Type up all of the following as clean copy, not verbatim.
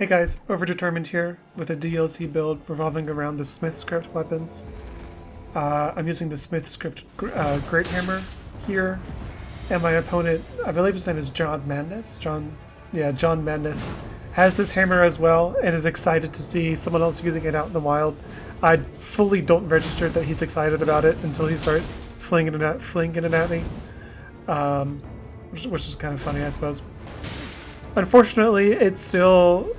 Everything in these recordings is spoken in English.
Hey guys, Overdetermined here with a DLC build revolving around the Smithscript weapons. I'm using the Smithscript Greathammer here, and my opponent, I believe his name is John Madness. John Madness has this hammer as well and is excited to see someone else using it out in the wild. I fully don't register that he's excited about it until he starts flinging it at me, which is kind of funny, I suppose. Unfortunately, it's still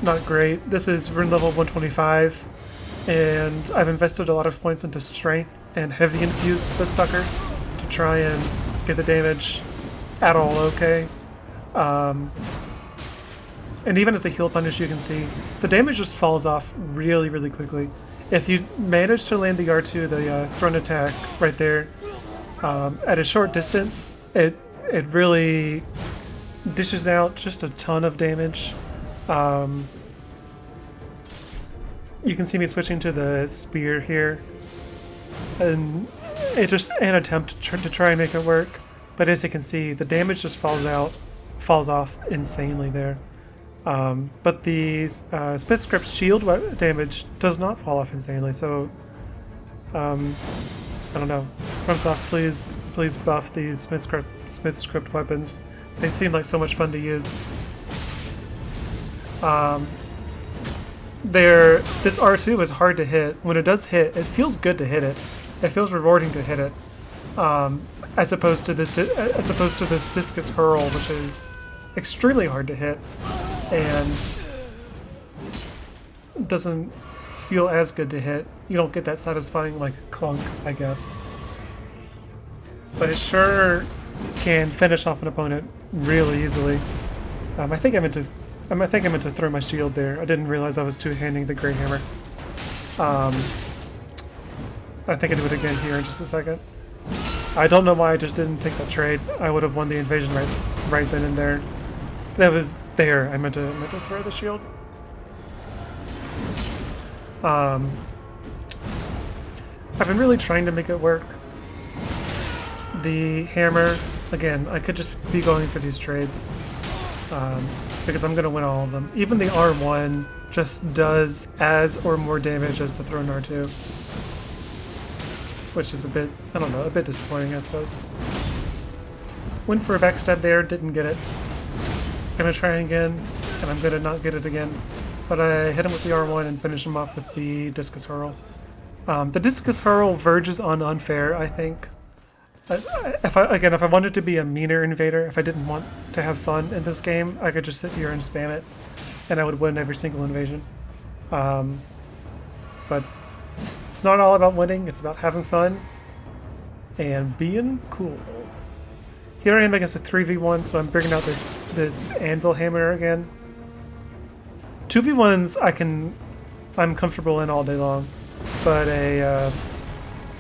not great. This is rune level 125, and I've invested a lot of points into strength and heavy infused with this sucker to try and get the damage at all okay. And even as a heal punish, you can see the damage just falls off really quickly. If you manage to land the R2, the thrown attack right there, at a short distance, it really dishes out just a ton of damage. You can see me switching to the spear here, and it's just an attempt to try and make it work. But as you can see, the damage just falls off insanely there. But the Smithscript's shield damage does not fall off insanely. So I don't know. FromSoft, please buff these Smithscript weapons. They seem like so much fun to use. This R2 is hard to hit. When it does hit, it feels good to hit it. It feels rewarding to hit it, as opposed to this discus hurl, which is extremely hard to hit and doesn't feel as good to hit. You don't get that satisfying like clunk, I guess. But it sure can finish off an opponent really easily. I think I meant to throw my shield there. I didn't realize I was two-handing the Greathammer. I think I'll do it again here in just a second. I don't know why I just didn't take that trade. I would have won the invasion right then and there. That was there. I meant to throw the shield. I've been really trying to make it work. The hammer, again, I could just be going for these trades because I'm going to win all of them. Even the R1 just does as or more damage as the thrown R2, which is a bit disappointing, I suppose. Went for a backstab there, didn't get it. Gonna try again, and I'm gonna not get it again. But I hit him with the R1 and finish him off with the discus hurl. The discus hurl verges on unfair, I think. If I wanted to be a meaner invader, if I didn't want to have fun in this game, I could just sit here and spam it, and I would win every single invasion. But it's not all about winning, it's about having fun and being cool. Here I am against a 3v1, so I'm bringing out this anvil hammer again. 2v1s I'm comfortable in all day long, but I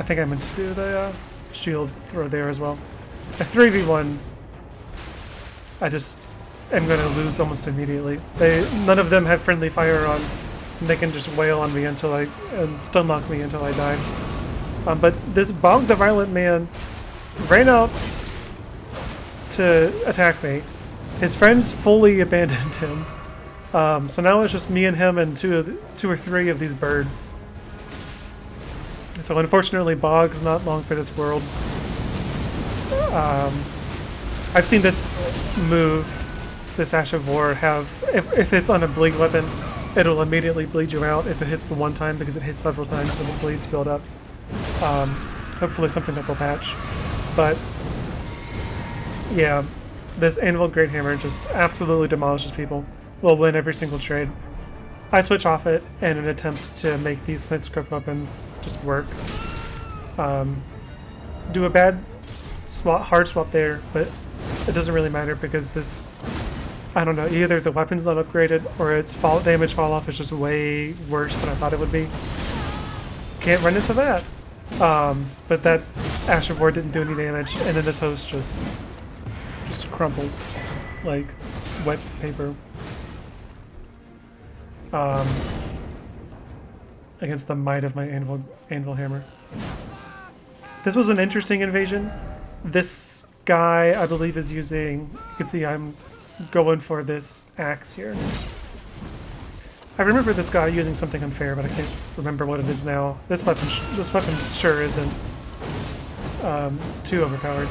think I meant to do the shield throw there as well. A 3v1, I just am going to lose almost immediately. None of them have friendly fire on, and they can just wail on me and stun lock me until I die. But this Bog the Violent Man ran out to attack me. His friends fully abandoned him. So now it's just me and him and two or three of these birds. So unfortunately, Bog's not long for this world. I've seen this move, this Ash of War, if it's on a bleed weapon, it'll immediately bleed you out if it hits the one time, because it hits several times and the bleeds build up. Hopefully something that they'll patch. But yeah, this Anvil Greathammer just absolutely demolishes people. Will win every single trade. I switch off it in an attempt to make these Smithscript weapons just work. Do a bad hard swap there, but it doesn't really matter because this, I don't know, either the weapon's not upgraded or its damage fall off is just way worse than I thought it would be. Can't run into that. But that Ash of War didn't do any damage, and then this host just crumples like wet paper. Against the might of my anvil hammer. This was an interesting invasion. This guy, I believe, is using... You can see I'm going for this axe here. I remember this guy using something unfair, but I can't remember what it is now. This weapon sure isn't too overpowered.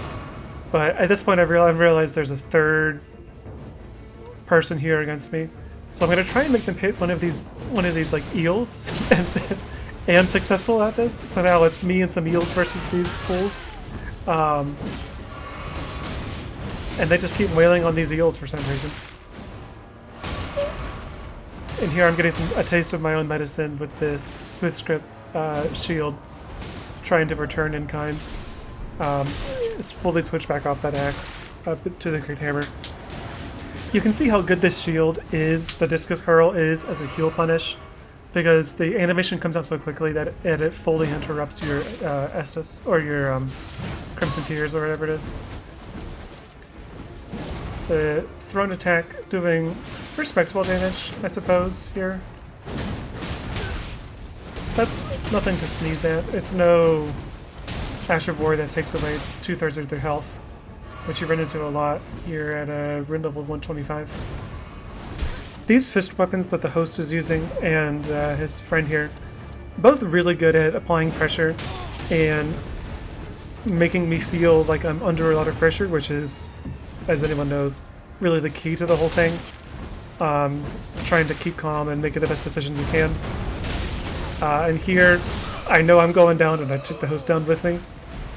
But at this point, I've realized there's a third person here against me, so I'm gonna try and make them hit one of these like eels, and am successful at this. So now it's me and some eels versus these fools, and they just keep wailing on these eels for some reason. And here I'm getting a taste of my own medicine with this Smithscript shield, trying to return in kind. It's fully switched back off that axe to the Greathammer. You can see how good this shield is, the Discus Hurl is, as a heal punish, because the animation comes out so quickly that it fully interrupts your Estus, or your Crimson Tears, or whatever it is. The thrown attack doing respectable damage, I suppose, here. That's nothing to sneeze at. It's no Ash of War that takes away 2/3 of their health, which you run into a lot here at rune level 125. These fist weapons that the host is using and his friend here, both really good at applying pressure and making me feel like I'm under a lot of pressure, which is, as anyone knows, really the key to the whole thing. Trying to keep calm and make it the best decision you can. And here, I know I'm going down, and I took the host down with me.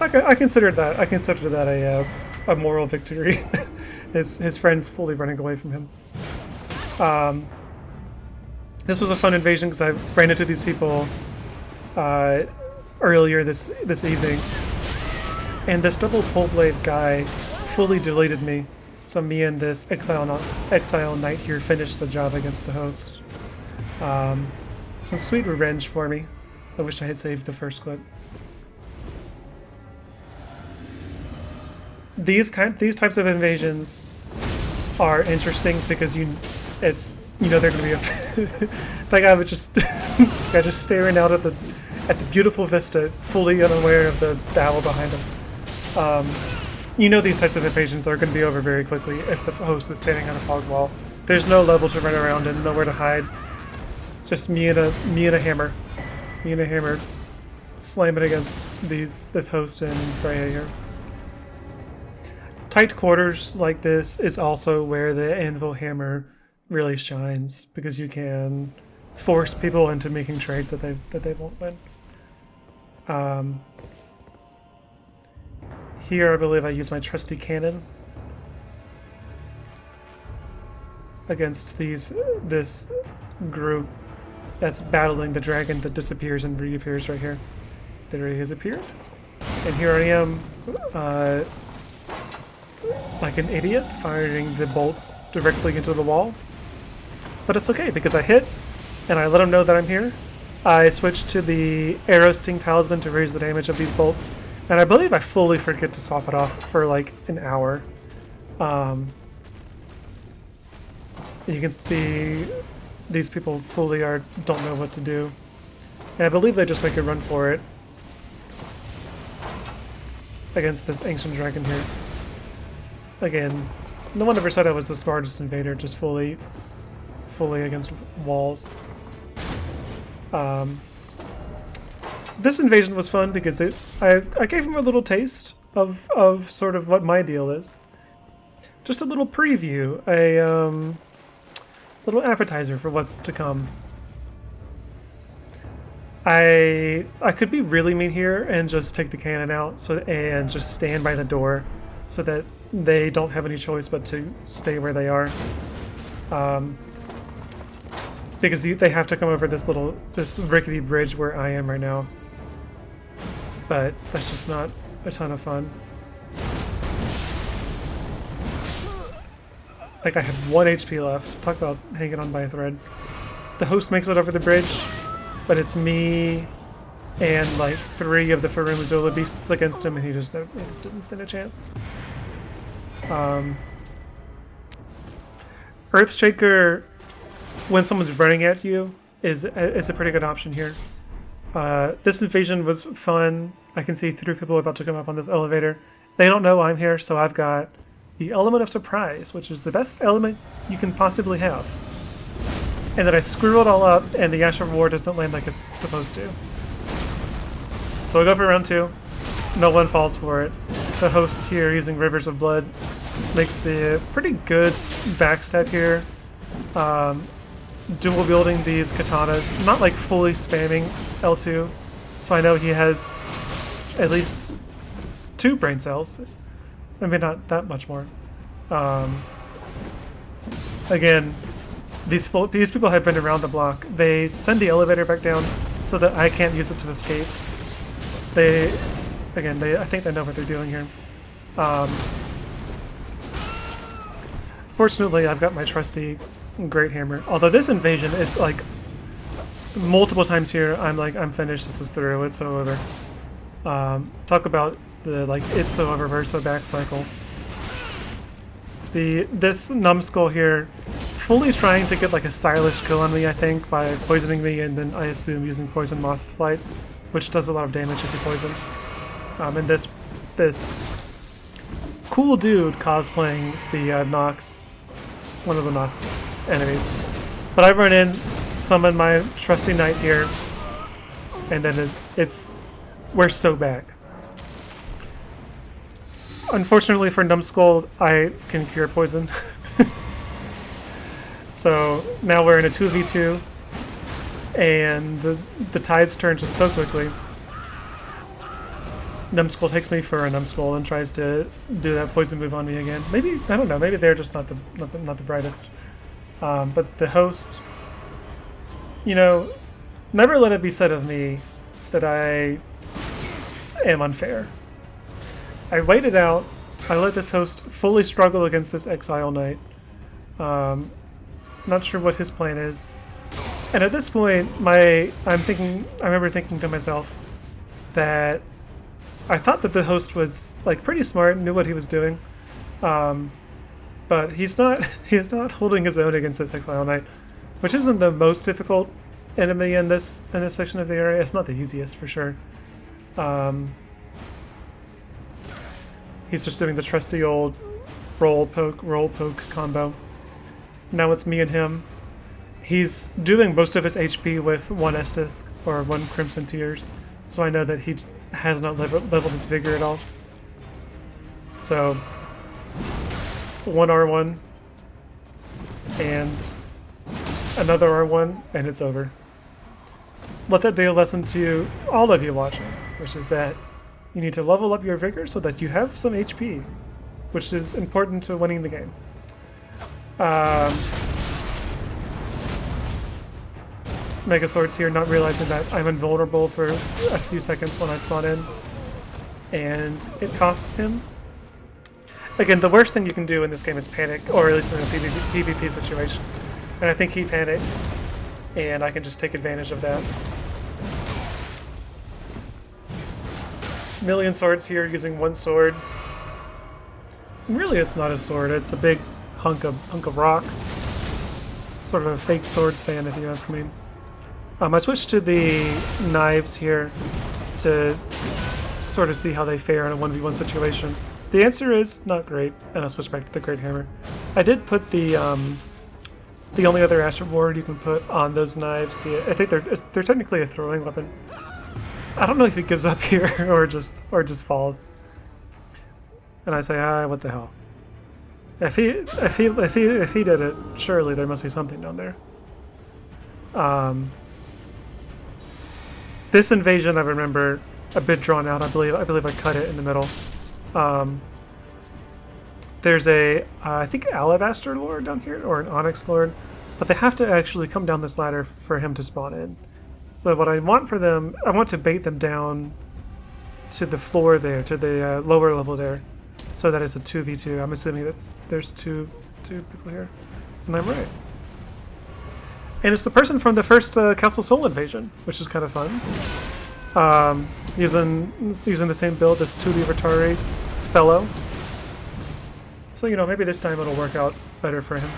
I consider that a moral victory. his friend's fully running away from him. This was a fun invasion because I ran into these people earlier this evening, and this double pole blade guy fully deleted me. So me and this Exile Knight here finished the job against the host. Some sweet revenge for me. I wish I had saved the first clip. These types of invasions are interesting because they're gonna be like I would just just staring out at the beautiful vista, fully unaware of the owl behind him. These types of invasions are going to be over very quickly if the host is standing on a fog wall. There's no level to run around and nowhere to hide. Just me and a hammer. Me and a hammer slamming against this host and Freya here. Tight quarters like this is also where the anvil hammer really shines, because you can force people into making trades that they won't win. Here, I believe I use my trusty cannon against this group that's battling the dragon that disappears and reappears right here. There he has appeared. And here I am, like an idiot, firing the bolt directly into the wall. But it's okay, because I hit, and I let him know that I'm here. I switched to the Arrow Sting Talisman to raise the damage of these bolts. And I believe I fully forget to swap it off for like an hour. You can see these people fully don't know what to do. And I believe they just make a run for it against this ancient dragon here. Again, no one ever said I was the smartest invader, just fully against walls. This invasion was fun because I gave him a little taste of sort of what my deal is. Just a little preview, a little appetizer for what's to come. I could be really mean here and just take the cannon out and just stand by the door so that they don't have any choice but to stay where they are. Because they have to come over this rickety bridge where I am right now. But that's just not a ton of fun. Like, I have 1 HP left. Talk about hanging on by a thread. The host makes it over the bridge, but it's me and like 3 of the Farumazola beasts against him, and he just didn't stand a chance. Earthshaker, when someone's running at you, is a pretty good option here. This invasion was fun. I can see 3 people about to come up on this elevator. They don't know I'm here, so I've got the element of surprise, which is the best element you can possibly have. and then I screw it all up, and the Ash of War doesn't land like it's supposed to. So I go for round 2. No one falls for it. The host here, using Rivers of Blood, makes the pretty good backstab here. Dual wielding these katanas, not like fully spamming L2, so I know he has at least 2 brain cells. I mean, not that much more. Again, these people have been around the block. They send the elevator back down so that I can't use it to escape. I think they know what they're doing here. Fortunately, I've got my trusty Greathammer. Although this invasion is like multiple times here, I'm finished. This is through. It's so over. Talk about the it's so over verso back cycle. This numbskull here, fully trying to get like a stylish kill on me, I think, by poisoning me, and then I assume using Poison Moth's Flight, which does a lot of damage if you're poisoned. And this cool dude cosplaying the Nox, one of the Nox enemies. But I run in, summon my trusty knight here, and then we're so back. Unfortunately for Numbskull, I can cure poison. So now we're in a 2v2, and the tides turn just so quickly. Numbskull takes me for a Numbskull and tries to do that poison move on me again. Maybe, I don't know, maybe they're just not the brightest. But the host, never let it be said of me that I am unfair. I wait it out. I let this host fully struggle against this Exile Knight. Not sure what his plan is. And at this point, I remember thinking to myself that I thought that the host was pretty smart and knew what he was doing. But he's not holding his own against this Exile Knight, which isn't the most difficult enemy in this section of the area. It's not the easiest for sure. He's just doing the trusty old roll poke combo. Now it's me and him. He's doing most of his HP with 1 Estus or 1 Crimson Tears, so I know that he has not leveled his vigor at all. So 1 R1 and another R1, and it's over. Let that be a lesson to all of you watching, which is that you need to level up your vigor so that you have some HP, which is important to winning the game. Mega Swords here, not realizing that I'm invulnerable for a few seconds when I spawn in, and it costs him. Again, the worst thing you can do in this game is panic, or at least in a PvP situation. And I think he panics, and I can just take advantage of that. Million swords here, using 1 sword. And really, it's not a sword; it's a big hunk of rock. Sort of a fake swords fan, if you ask me. I switched to the knives here to sort of see how they fare in a 1v1 situation. The answer is not great, and I'll switch back to the Greathammer. I did put the only other Astral Ward you can put on those knives. I think they're technically a throwing weapon. I don't know if he gives up here or just falls. And I say, what the hell? If he did it, surely there must be something down there. This invasion, I remember, a bit drawn out. I believe I cut it in the middle. There's I think Alabaster Lord down here, or an Onyx Lord, but they have to actually come down this ladder for him to spawn in. So what I want for them, I want to bait them down to the floor there, to the lower level there, so that it's a 2v2. I'm assuming there's two people here, and I'm right. And it's the person from the first Castle Soul invasion, which is kind of fun. Using the same build as 2D Vatari Fellow. So, maybe this time it'll work out better for him.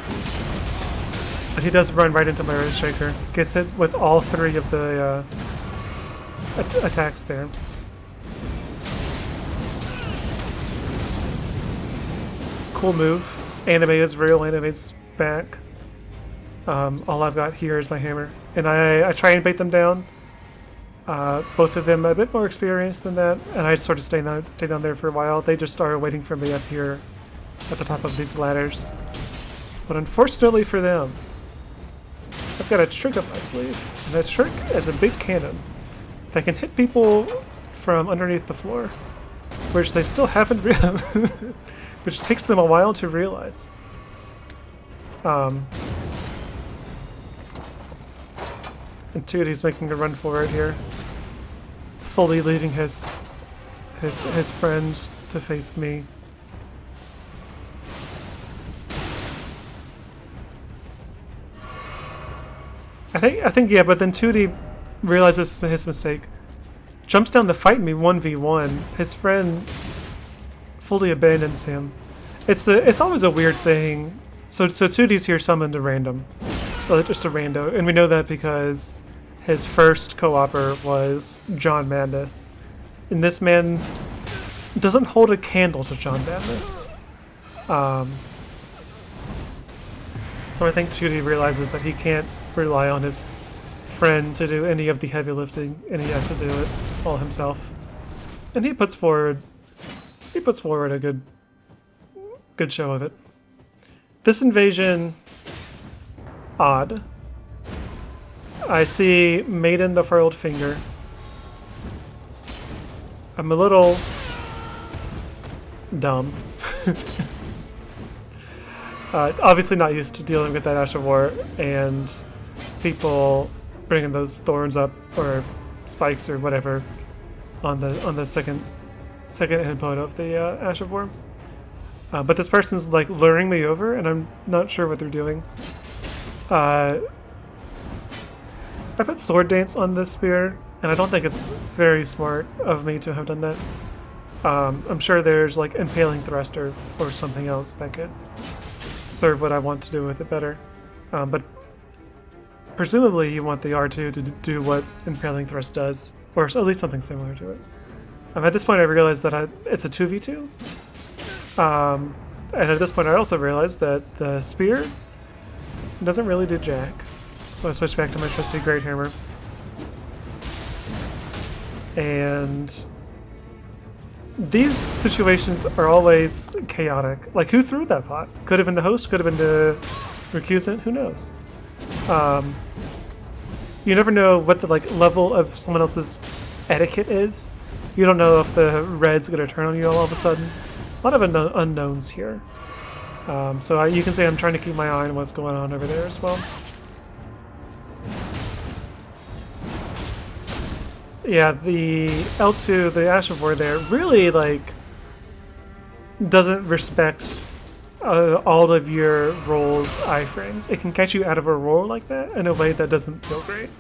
But he does run right into my Wrist Shaker. Gets hit with all 3 of the attacks there. Cool move. Anime is real. Anime's back. All I've got here is my hammer. And I try and bait them down. Both of them a bit more experienced than that, and I sort of stay down there for a while. They just started waiting for me up here at the top of these ladders. But unfortunately for them, I've got a trick up my sleeve. And that trick is a big cannon that can hit people from underneath the floor, which they still haven't realized, which takes them a while to realize. And Tootie's making a run for it here, fully leaving his friend to face me. I think yeah, but then Tootie realizes his mistake, jumps down to fight me 1v1. His friend fully abandons him. It's always a weird thing. So Tootie's here summoned a random, just a rando, and we know that because his first co-opper was John Madness, and this man doesn't hold a candle to John Madness. So I think Tootie realizes that he can't rely on his friend to do any of the heavy lifting, and he has to do it all himself. And he puts forward a good show of it. This invasion, odd. I see Maiden the Furled Finger. I'm a little dumb. Obviously not used to dealing with that Ash of War and people bringing those thorns up or spikes or whatever on the second input of the Ash of War. But this person's like luring me over, and I'm not sure what they're doing. I put Sword Dance on this spear, and I don't think it's very smart of me to have done that. I'm sure there's like Impaling Thrust or something else that could serve what I want to do with it better. But presumably you want the R2 to do what Impaling Thrust does, or at least something similar to it. At this point I realized that it's a 2v2. And at this point I also realized that the spear doesn't really do jack. So I switched back to my trusty Greathammer. And these situations are always chaotic. Like, who threw that pot? Could have been the host, could have been the recusant, who knows? You never know what the level of someone else's etiquette is. You don't know if the red's going to turn on you all of a sudden. A lot of unknowns here. So you can say I'm trying to keep my eye on what's going on over there as well. Yeah, the L2, the Ash of War there, really doesn't respect all of your roll's iframes. It can catch you out of a roll like that in a way that doesn't feel great.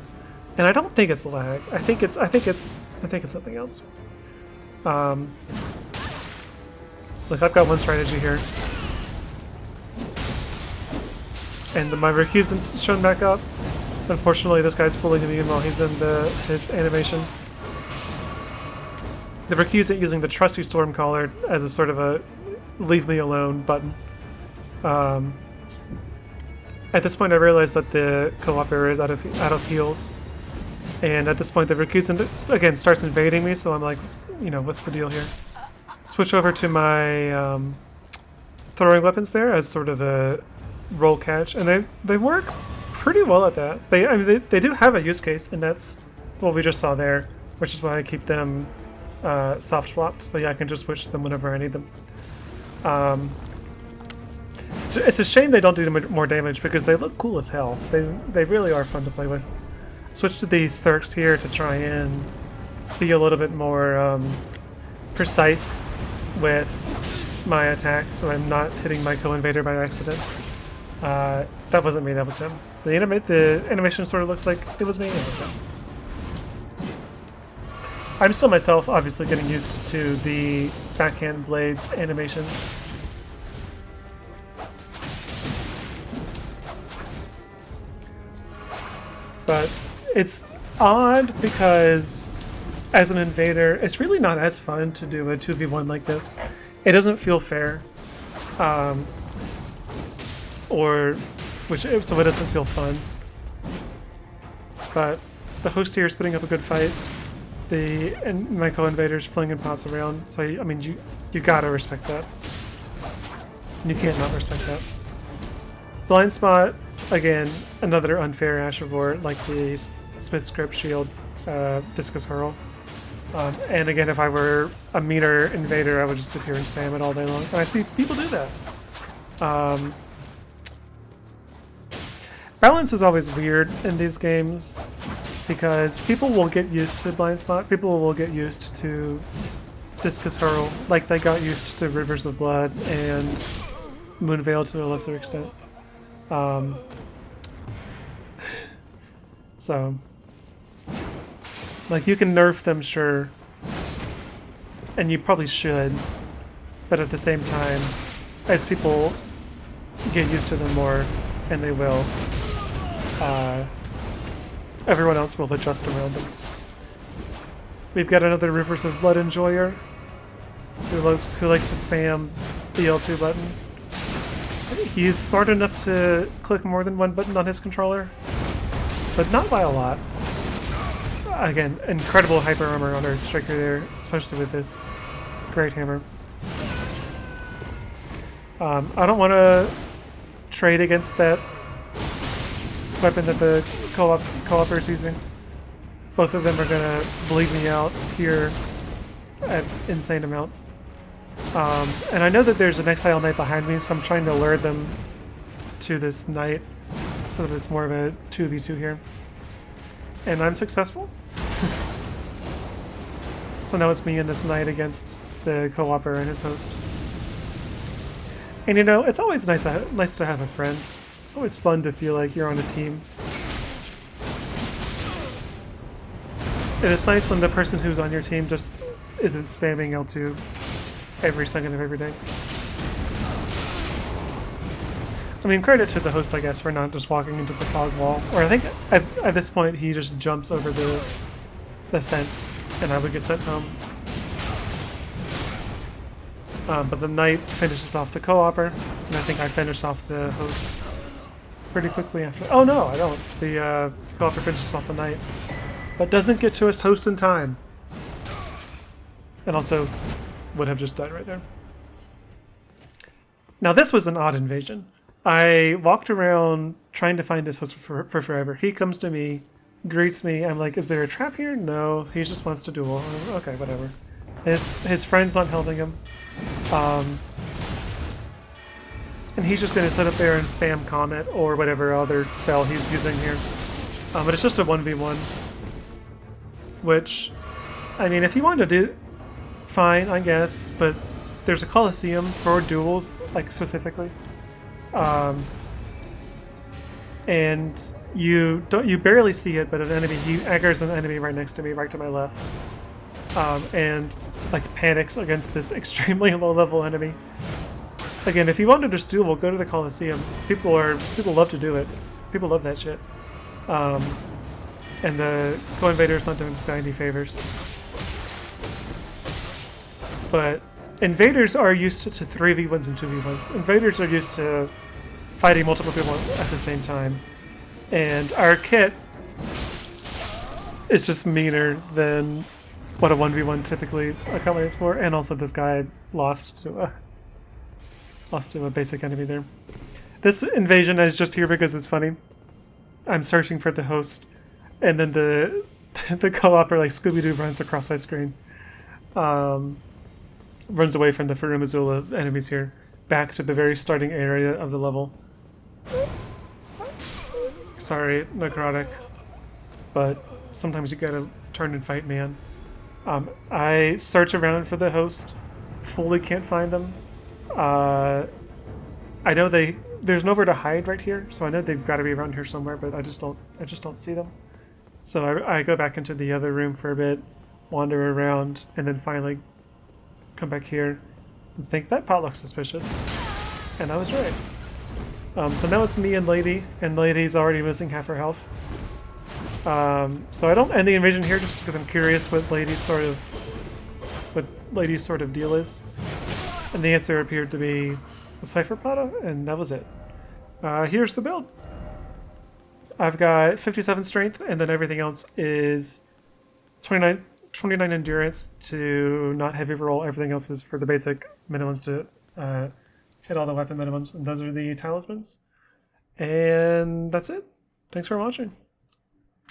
And I don't think it's lag. I think it's something else. Look, I've got one strategy here. And my recusant's shown back up. Unfortunately, this guy's fully immune while he's in his animation. The recusant using the trusty Stormcaller as a sort of a leave me alone button. At this point I realized that the co-op area is out of heals. And at this point the recusant again starts invading me, so I'm like, what's the deal here? Switch over to my throwing weapons there as sort of a roll catch, and they work pretty well at that. They do have a use case, and that's what we just saw there, which is why I keep them soft swapped, so yeah, I can just switch them whenever I need them. It's a shame they don't do more damage because they look cool as hell. They really are fun to play with. Switch to these Cirques here to try and be a little bit more precise with my attacks, so I'm not hitting my co-invader by accident. That wasn't me, that was him. The animation sort of looks like it was me, it was him. I'm still myself obviously getting used to the backhand blades animations. But it's odd because as an invader, it's really not as fun to do a 2v1 like this. It doesn't feel fair. Or so it doesn't feel fun. But the host here is putting up a good fight. My co-invaders flinging pots around. So I mean, you gotta respect that. You can't not respect that. Blind spot, again, another unfair Ashervore, like the Smithscript shield, discus hurl. And again, if I were a meaner invader, I would just sit here and spam it all day long. And I see people do that. Balance is always weird in these games because people will get used to blind spot. People will get used to discus hurl, like they got used to Rivers of Blood and Moonveil to a lesser extent. So, like, you can nerf them, sure, and you probably should, but at the same time, as people get used to them more, and they will, everyone else will adjust around them. We've got another Rivers of Blood enjoyer who likes to spam the L2 button. He's smart enough to click more than one button on his controller, but not by a lot. Again, incredible hyper armor on Earth Striker there, especially with this Greathammer. I don't want to trade against that weapon that the co-opper is using. Both of them are going to bleed me out here at insane amounts. And I know that there's an Exile Knight behind me, so I'm trying to lure them to this Knight so that it's more of a 2v2 here. And I'm successful. So now it's me and this Knight against the co-opper and his host. And you know, it's always nice to have a friend. It's always fun to feel like you're on a team. And it's nice when the person who's on your team just isn't spamming L2 every second of every day. I mean, credit to the host, I guess, for not just walking into the fog wall. Or I think at this point he just jumps over the fence and I would get sent home. But the Knight finishes off the co-opper, and I think I finished off the host pretty quickly after. Oh no, I don't. The co-opper finishes off the Knight, but doesn't get to his host in time. And also would have just died right there. Now this was an odd invasion. I walked around trying to find this host for forever. He comes to me, greets me. I'm like, is there a trap here? No, he just wants to duel. Okay, whatever. His friend's not helping him. And he's just going to sit up there and spam Comet or whatever other spell he's using here. But it's just a 1v1. Which, I mean, if you want to do, fine, I guess. But there's a Coliseum for duels, like specifically. And you barely see it, but an enemy, he aggro's an enemy right next to me, right to my left. And like panics against this extremely low-level enemy. Again, if you want to just duel, go to the Coliseum. People love to do it. People love that shit. And the co-invader's not doing this guy any favors. But invaders are used to 3v1s and 2v1s. Invaders are used to fighting multiple people at the same time. And our kit is just meaner than what a 1v1 typically accommodates for, and also this guy lost to a basic enemy there. This invasion is just here because it's funny. I'm searching for the host, and then the co-opper like Scooby-Doo runs across my screen. Runs away from the Farumazula enemies here, back to the very starting area of the level. Sorry, necrotic, but sometimes you gotta turn and fight, man. I search around for the host, fully can't find them. I know there's nowhere to hide right here, so I know they've got to be around here somewhere, but I just don't see them. So I go back into the other room for a bit, wander around, and then finally come back here and think that pot looks suspicious, and I was right. So now it's me and Lady's already missing half her health. So I don't end the invasion here just because I'm curious what Lady's sort of deal is. And the answer appeared to be a Cypher Plata, and that was it. Here's the build. I've got 57 strength, and then everything else is 29 endurance to not heavy roll. Everything else is for the basic minimums to hit all the weapon minimums, and those are the talismans. And that's it. Thanks for watching.